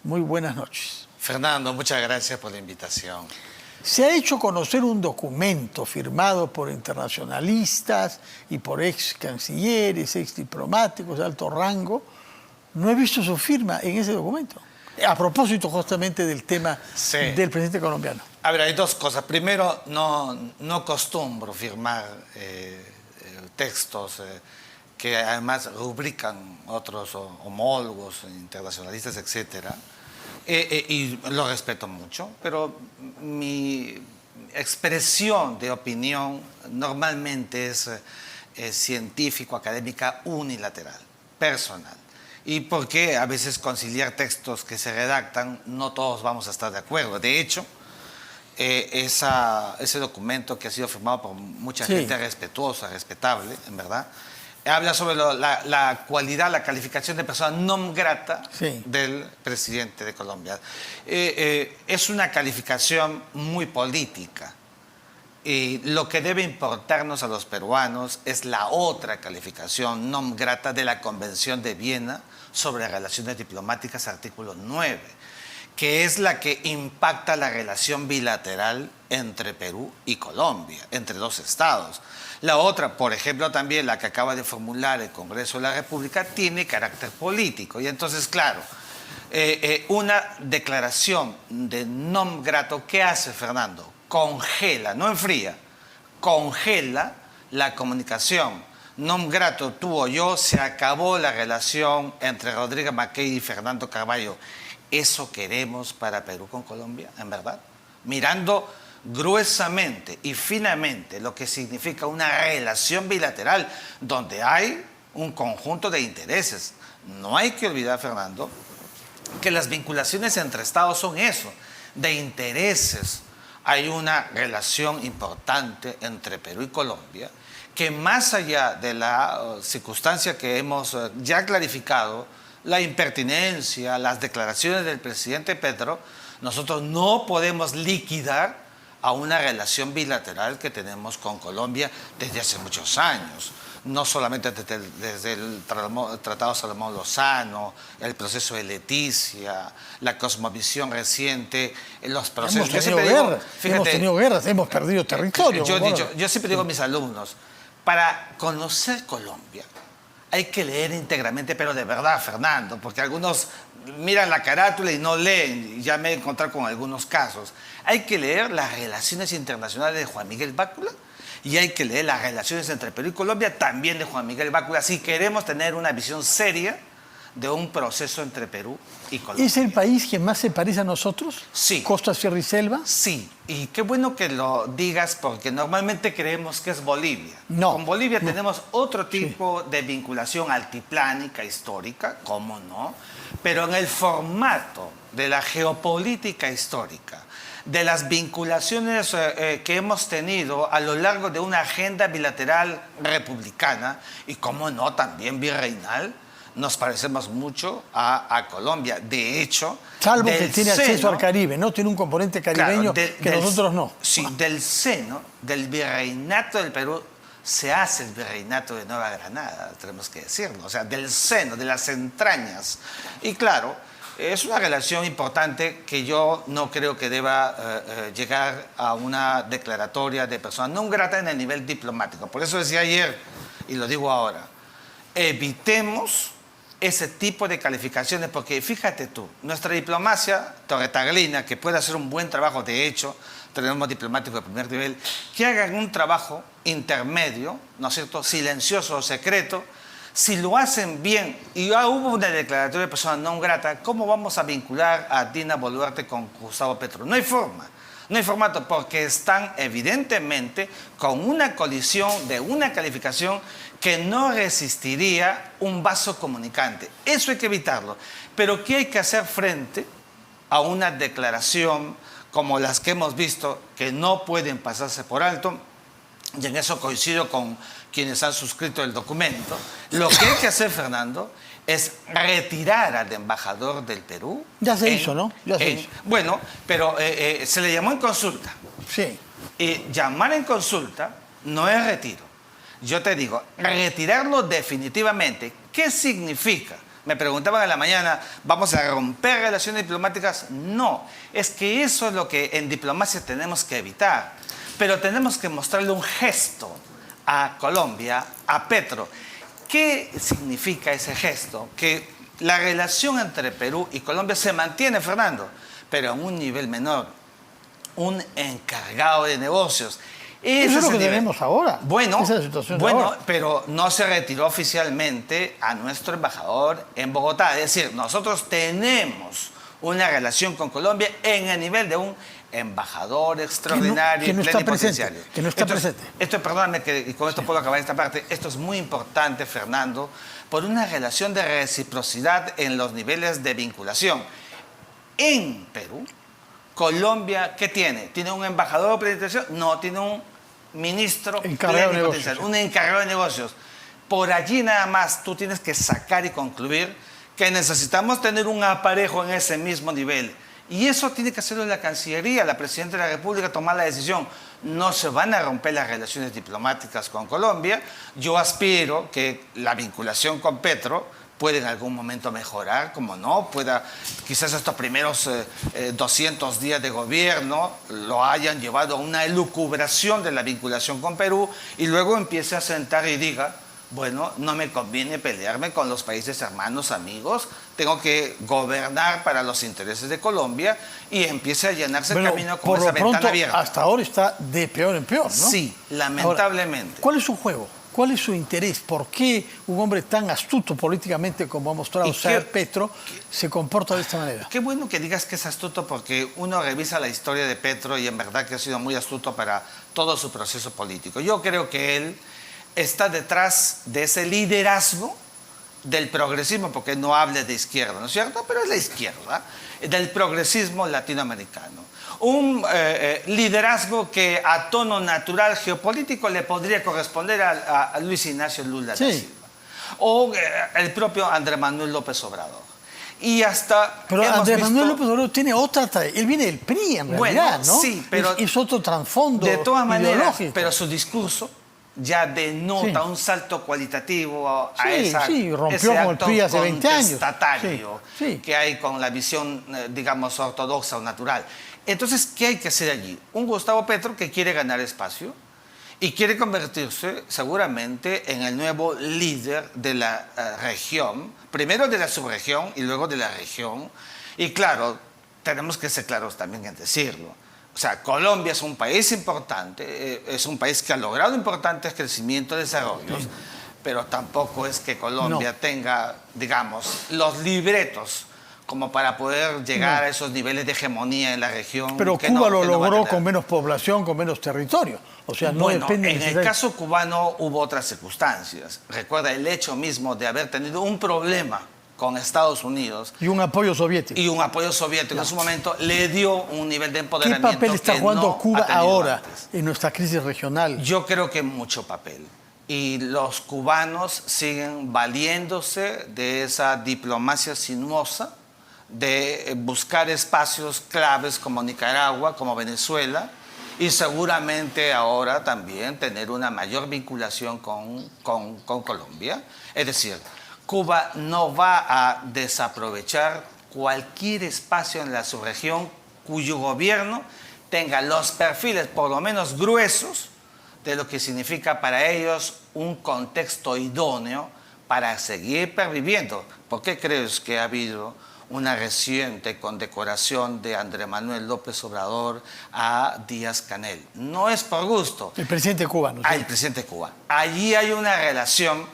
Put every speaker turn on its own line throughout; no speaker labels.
Muy buenas noches.
Fernando, muchas gracias por la invitación.
Se ha hecho conocer un documento firmado por internacionalistas y por ex cancilleres, ex diplomáticos de alto rango. No he visto su firma en ese documento. A propósito justamente del tema del presidente colombiano.
A ver, hay dos cosas. Primero, no acostumbro firmar textos que además rubrican otros homólogos internacionalistas, etcétera. Y lo respeto mucho, pero mi expresión de opinión normalmente es científico-académica unilateral, personal. Y porque a veces conciliar textos que se redactan, no todos vamos a estar de acuerdo. De hecho, ese documento que ha sido firmado por mucha gente respetuosa, respetable, en verdad, habla sobre la cualidad, la calificación de persona non grata del presidente de Colombia. Es una calificación muy política. Y lo que debe importarnos a los peruanos es la otra calificación non grata de la Convención de Viena sobre relaciones diplomáticas, artículo 9, que es la que impacta la relación bilateral entre Perú y Colombia, entre dos estados. La otra, por ejemplo, también la que acaba de formular el Congreso de la República, tiene carácter político. Y entonces, claro, una declaración de non grato, ¿qué hace, Fernando? Congela, no enfría, congela la comunicación. Non grato, tú o yo, se acabó la relación entre Rodríguez Mackey y Fernando Carvalho. ¿Eso queremos para Perú con Colombia, en verdad? Mirando gruesamente y finamente lo que significa una relación bilateral donde hay un conjunto de intereses. No hay que olvidar, Fernando, que las vinculaciones entre estados son eso, de intereses. Hay una relación importante entre Perú y Colombia que, más allá de la circunstancia que hemos ya clarificado, la impertinencia, las declaraciones del presidente Petro, nosotros no podemos liquidar a una relación bilateral que tenemos con Colombia desde hace muchos años. No solamente desde el Tratado Salomón Lozano, el proceso de Leticia, la cosmovisión reciente, los procesos...
Hemos tenido guerras, hemos perdido territorio.
Yo siempre digo a mis alumnos, para conocer Colombia hay que leer íntegramente, pero de verdad, Fernando, porque algunos miran la carátula y no leen, y ya me he encontrado con algunos casos. Hay que leer las relaciones internacionales de Juan Miguel Bácula y hay que leer las relaciones entre Perú y Colombia también de Juan Miguel Bácula si queremos tener una visión seria de un proceso entre Perú y Colombia.
¿Es el país que más se parece a nosotros?
Sí.
¿Costa, sierra y selva?
Sí, y qué bueno que lo digas porque normalmente creemos que es Bolivia.
No.
Con Bolivia tenemos otro tipo de vinculación altiplánica, histórica, cómo no, pero en el formato de la geopolítica histórica, de las vinculaciones que hemos tenido a lo largo de una agenda bilateral republicana y, cómo no, también virreinal, nos parecemos mucho a Colombia. De hecho...
Salvo que tiene acceso al Caribe, ¿no? Tiene un componente caribeño que nosotros no.
Sí, del seno del virreinato del Perú se hace el virreinato de Nueva Granada, tenemos que decirlo. O sea, del seno, de las entrañas. Y claro, es una relación importante que yo no creo que deba llegar a una declaratoria de persona non grata en el nivel diplomático. Por eso decía ayer, y lo digo ahora, evitemos ese tipo de calificaciones, porque fíjate tú, nuestra diplomacia torretaglina, que puede hacer un buen trabajo, de hecho, tenemos diplomáticos de primer nivel, que hagan un trabajo intermedio, ¿no es cierto?, silencioso o secreto. Si lo hacen bien y ya hubo una declaratoria de persona non grata, ¿cómo vamos a vincular a Dina Boluarte con Gustavo Petro? No hay forma. No hay formato porque están evidentemente con una colisión de una calificación que no resistiría un vaso comunicante. Eso hay que evitarlo. Pero ¿qué hay que hacer frente a una declaración como las que hemos visto que no pueden pasarse por alto? Y en eso coincido con quienes han suscrito el documento. Lo que hay que hacer, Fernando, es retirar al embajador del Perú.
Ya se hizo, ¿no? Ya se hizo.
Bueno, pero se le llamó en consulta.
Sí.
Llamar en consulta no es retiro. Yo te digo, retirarlo definitivamente. ¿Qué significa? Me preguntaban en la mañana, ¿vamos a romper relaciones diplomáticas? No, es que eso es lo que en diplomacia tenemos que evitar. Pero tenemos que mostrarle un gesto a Colombia, a Petro. ¿Qué significa ese gesto? Que la relación entre Perú y Colombia se mantiene, Fernando, pero a un nivel menor. Un encargado de negocios.
Eso es lo que tenemos ahora.
Bueno,
esa es la situación de ahora.
Pero no se retiró oficialmente a nuestro embajador en Bogotá. Es decir, nosotros tenemos una relación con Colombia en el nivel de un embajador extraordinario
que no
y
está
plenipotenciario.
presente, que no está presente.
Esto, perdóname, y con esto puedo acabar esta parte. Esto es muy importante, Fernando, por una relación de reciprocidad en los niveles de vinculación. En Perú, Colombia, ¿qué tiene? ¿Tiene un embajador plenipotenciario? No, tiene un ministro plenipotenciario, un encargado de negocios. Por allí nada más tú tienes que sacar y concluir que necesitamos tener un aparejo en ese mismo nivel. Y eso tiene que hacerlo la Cancillería, la Presidenta de la República, tomar la decisión. No se van a romper las relaciones diplomáticas con Colombia. Yo aspiro que la vinculación con Petro puede en algún momento mejorar, como no, pueda, quizás estos primeros 200 días de gobierno lo hayan llevado a una elucubración de la vinculación con Perú y luego empiece a sentar y diga, bueno, no me conviene pelearme con los países hermanos, amigos, tengo que gobernar para los intereses de Colombia y empiece a llenarse el camino con esa ventana abierta.
Hasta ahora está de peor en peor, ¿no?
Sí, lamentablemente.
Ahora, ¿cuál es su juego? ¿Cuál es su interés? ¿Por qué un hombre tan astuto políticamente como ha mostrado ser Petro se comporta de esta manera?
Qué bueno que digas que es astuto porque uno revisa la historia de Petro y en verdad que ha sido muy astuto para todo su proceso político. Yo creo que él está detrás de ese liderazgo del progresismo, porque no hable de izquierda, ¿no es cierto? Pero es la izquierda, del progresismo latinoamericano. Un liderazgo que a tono natural geopolítico le podría corresponder a Luis Ignacio Lula da Silva. O el propio Andrés Manuel López Obrador. Y hasta
pero Andrés Manuel López Obrador tiene otra él viene del PRI en realidad, ¿no?
Sí, pero
es otro trasfondo
de todas maneras,
ideológico.
pero su discurso ya denota un salto cualitativo a
rompió
ese
con el
acto
PRI hace 20 años.
Contestatario que hay con la visión, digamos, ortodoxa o natural. Entonces, ¿qué hay que hacer allí? Un Gustavo Petro que quiere ganar espacio y quiere convertirse seguramente en el nuevo líder de la región, primero de la subregión y luego de la región. Y claro, tenemos que ser claros también en decirlo. O sea, Colombia es un país importante, es un país que ha logrado importantes crecimientos y desarrollos, pero tampoco es que Colombia tenga, digamos, los libretos como para poder llegar a esos niveles de hegemonía en la región.
Pero Cuba lo logró con menos población, con menos territorio. O sea, no depende...
En el caso cubano hubo otras circunstancias. Recuerda el hecho mismo de haber tenido un problema con Estados Unidos.
Y un apoyo soviético.
Y un apoyo soviético en su momento le dio un nivel de empoderamiento.
¿Qué papel está jugando Cuba ahora en nuestra crisis regional?
Yo creo que mucho papel. Y los cubanos siguen valiéndose de esa diplomacia sinuosa, de buscar espacios claves como Nicaragua, como Venezuela, y seguramente ahora también tener una mayor vinculación con Colombia. Es decir, Cuba no va a desaprovechar cualquier espacio en la subregión cuyo gobierno tenga los perfiles por lo menos gruesos de lo que significa para ellos un contexto idóneo para seguir perviviendo. ¿Por qué crees que ha habido una reciente condecoración de Andrés Manuel López Obrador a Díaz-Canel? No es por gusto.
El presidente cubano.
El presidente de Cuba. Allí hay una relación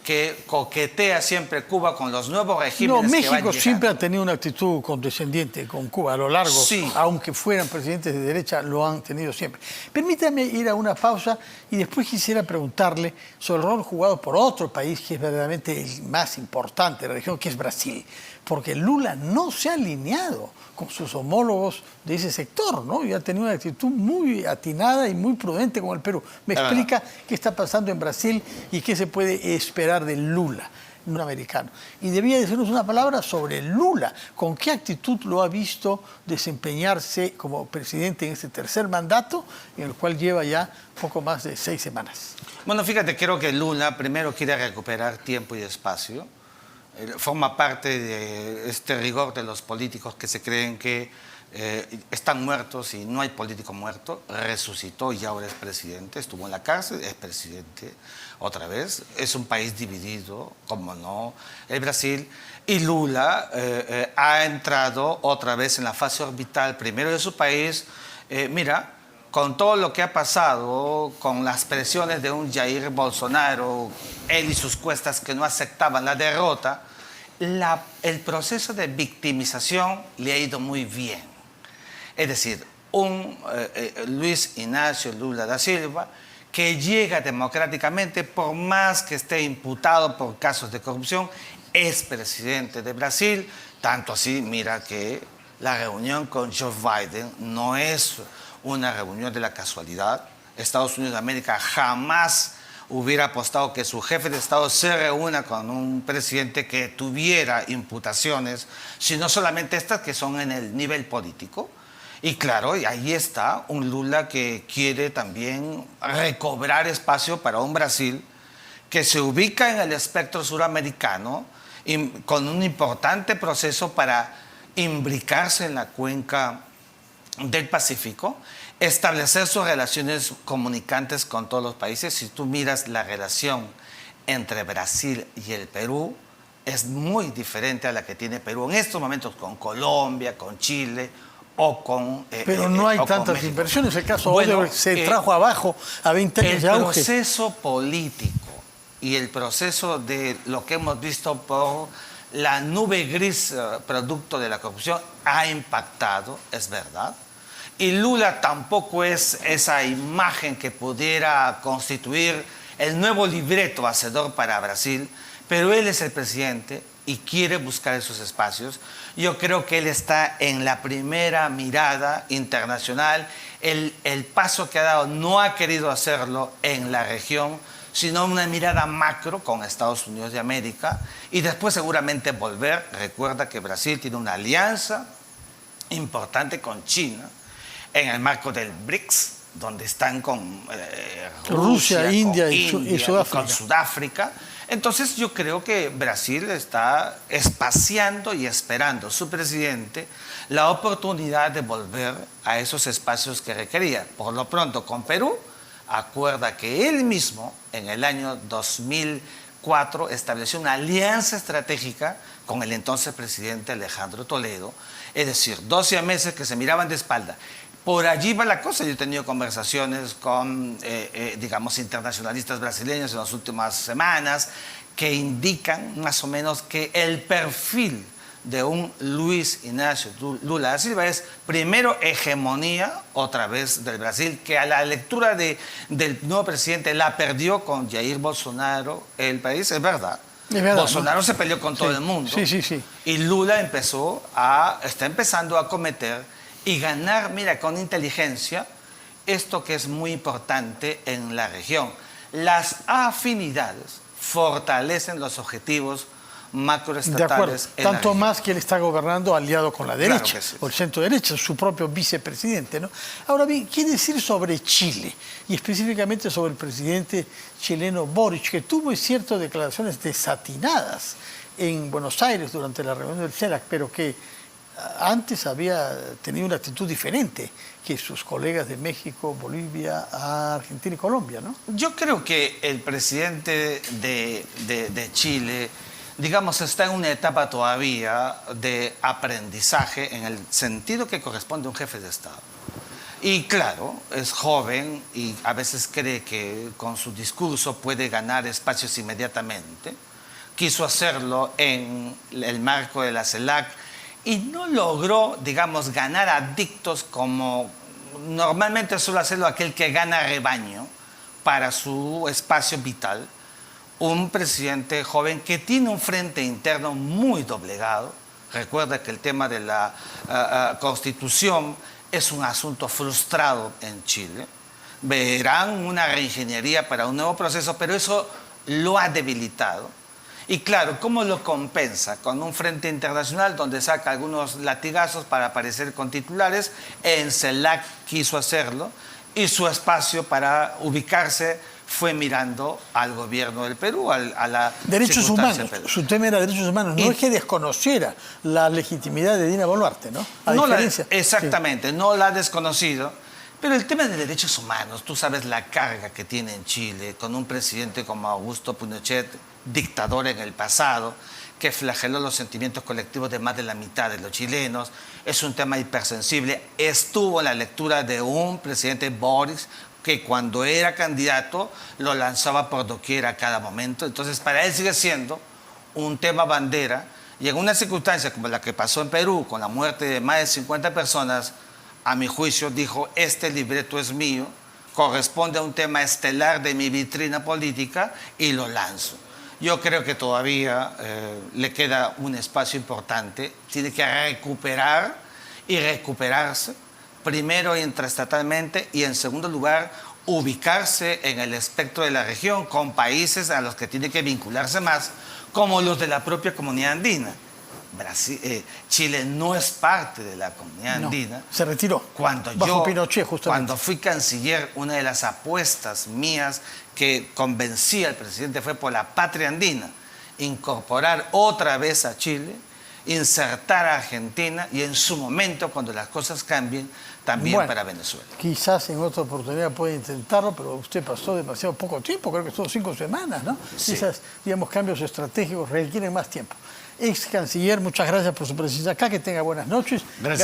que coquetea siempre Cuba con los nuevos regímenes que van llegando.
México siempre ha tenido una actitud condescendiente con Cuba a lo largo, aunque fueran presidentes de derecha, lo han tenido siempre. Permítame ir a una pausa y después quisiera preguntarle sobre el rol jugado por otro país que es verdaderamente el más importante de la región, que es Brasil. Porque Lula no se ha alineado con sus homólogos de ese sector, ¿no? Y ha tenido una actitud muy atinada y muy prudente con el Perú. ¿Me explica qué está pasando en Brasil y qué se puede esperar de Lula, un americano? Y debía decirnos una palabra sobre Lula. ¿Con qué actitud lo ha visto desempeñarse como presidente en este tercer mandato, en el cual lleva ya poco más de 6 semanas?
Bueno, fíjate, creo que Lula primero quiere recuperar tiempo y espacio. forma parte de este rigor de los políticos que se creen que están muertos y no hay político muerto. Resucitó y ahora es presidente, estuvo en la cárcel, es presidente otra vez. Es un país dividido, como no, el Brasil. Y Lula ha entrado otra vez en la fase orbital, primero de su país. Mira, con todo lo que ha pasado, con las presiones de un Jair Bolsonaro, él y sus cuestas que no aceptaban la derrota, el proceso de victimización le ha ido muy bien. Es decir, un Luis Ignacio Lula da Silva que llega democráticamente, por más que esté imputado por casos de corrupción, es presidente de Brasil. Tanto así, mira que la reunión con Joe Biden no es una reunión de la casualidad. Estados Unidos de América jamás hubiera apostado que su jefe de Estado se reúna con un presidente que tuviera imputaciones, sino solamente estas que son en el nivel político. Y claro, y ahí está un Lula que quiere también recobrar espacio para un Brasil que se ubica en el espectro suramericano y con un importante proceso para imbricarse en la cuenca del Pacífico, establecer sus relaciones comunicantes con todos los países. Si tú miras la relación entre Brasil y el Perú, es muy diferente a la que tiene Perú en estos momentos con Colombia, con Chile o con
pero no hay tantas inversiones. El caso Odebrecht se trajo abajo a 20 años de auge.
El proceso político y el proceso de lo que hemos visto por la nube gris producto de la corrupción ha impactado, es verdad. Y Lula tampoco es esa imagen que pudiera constituir el nuevo libreto hacedor para Brasil, pero él es el presidente y quiere buscar esos espacios. Yo creo que él está en la primera mirada internacional. El paso que ha dado no ha querido hacerlo en la región, sino una mirada macro con Estados Unidos de América y después seguramente volver. Recuerda que Brasil tiene una alianza importante con China en el marco del BRICS, donde están con
Rusia, India y Sudáfrica.
Con Sudáfrica. Entonces yo creo que Brasil está espaciando y esperando su presidente la oportunidad de volver a esos espacios que requería. Por lo pronto con Perú, acuerda que él mismo en el año 2004 estableció una alianza estratégica con el entonces presidente Alejandro Toledo, es decir, 12 meses que se miraban de espalda. Por allí va la cosa. Yo he tenido conversaciones con, digamos, internacionalistas brasileños en las últimas semanas que indican más o menos que el perfil de un Luis Ignacio Lula da Silva es primero hegemonía otra vez del Brasil, que a la lectura del nuevo presidente la perdió con Jair Bolsonaro el país, es verdad. Bolsonaro, ¿no? Se peleó con todo el mundo.
Sí.
Y Lula está empezando a cometer y ganar, mira, con inteligencia, esto que es muy importante en la región. Las afinidades fortalecen los objetivos macroestatales.
Tanto más que él está gobernando aliado con la derecha,
claro sí.
O el centro derecha, su propio vicepresidente, ¿no? Ahora bien, ¿qué decir sobre Chile? Y específicamente sobre el presidente chileno Boric, que tuvo, ciertas declaraciones desatinadas en Buenos Aires durante la reunión del CELAC, pero que antes había tenido una actitud diferente que sus colegas de México, Bolivia, Argentina y Colombia, ¿no?
Yo creo que el presidente de Chile, digamos, está en una etapa todavía de aprendizaje en el sentido que corresponde a un jefe de Estado. Y claro, es joven y a veces cree que con su discurso puede ganar espacios inmediatamente. Quiso hacerlo en el marco de la CELAC y no logró, digamos, ganar adictos como normalmente suele hacerlo aquel que gana rebaño para su espacio vital. Un presidente joven que tiene un frente interno muy doblegado. Recuerda que el tema de la Constitución es un asunto frustrado en Chile. Verán una reingeniería para un nuevo proceso, pero eso lo ha debilitado. Y claro, ¿cómo lo compensa? Con un frente internacional donde saca algunos latigazos para aparecer con titulares. En CELAC quiso hacerlo y su espacio para ubicarse fue mirando al gobierno del Perú, a la
derechos
circunstancia
humanos.
del Perú.
Su tema era derechos humanos. No es que desconociera la legitimidad de Dina Boluarte, ¿no?
Exactamente, sí. No la ha desconocido. Pero el tema de derechos humanos, tú sabes la carga que tiene en Chile con un presidente como Augusto Pinochet, dictador en el pasado, que flageló los sentimientos colectivos de más de la mitad de los chilenos. Es un tema hipersensible. Estuvo en la lectura de un presidente Boris, que cuando era candidato lo lanzaba por doquier a cada momento. Entonces, para él sigue siendo un tema bandera. Y en una circunstancia como la que pasó en Perú, con la muerte de más de 50 personas, a mi juicio dijo, este libreto es mío, corresponde a un tema estelar de mi vitrina política y lo lanzo. Yo creo que todavía le queda un espacio importante, tiene que recuperar y recuperarse, primero intraestatalmente y en segundo lugar ubicarse en el espectro de la región con países a los que tiene que vincularse más, como los de la propia comunidad andina. Chile no es parte de la comunidad andina.
Se retiró.
Bajo
Pinochet, justamente.
Cuando fui canciller, una de las apuestas mías que convencí al presidente fue por la patria andina, incorporar otra vez a Chile, insertar a Argentina y en su momento, cuando las cosas cambien, también para Venezuela.
Quizás en otra oportunidad puede intentarlo, pero usted pasó demasiado poco tiempo, creo que son 5 semanas, ¿no? Sí. Quizás, digamos, cambios estratégicos requieren más tiempo. Ex canciller, muchas gracias por su presencia acá, que tenga buenas noches.
Gracias.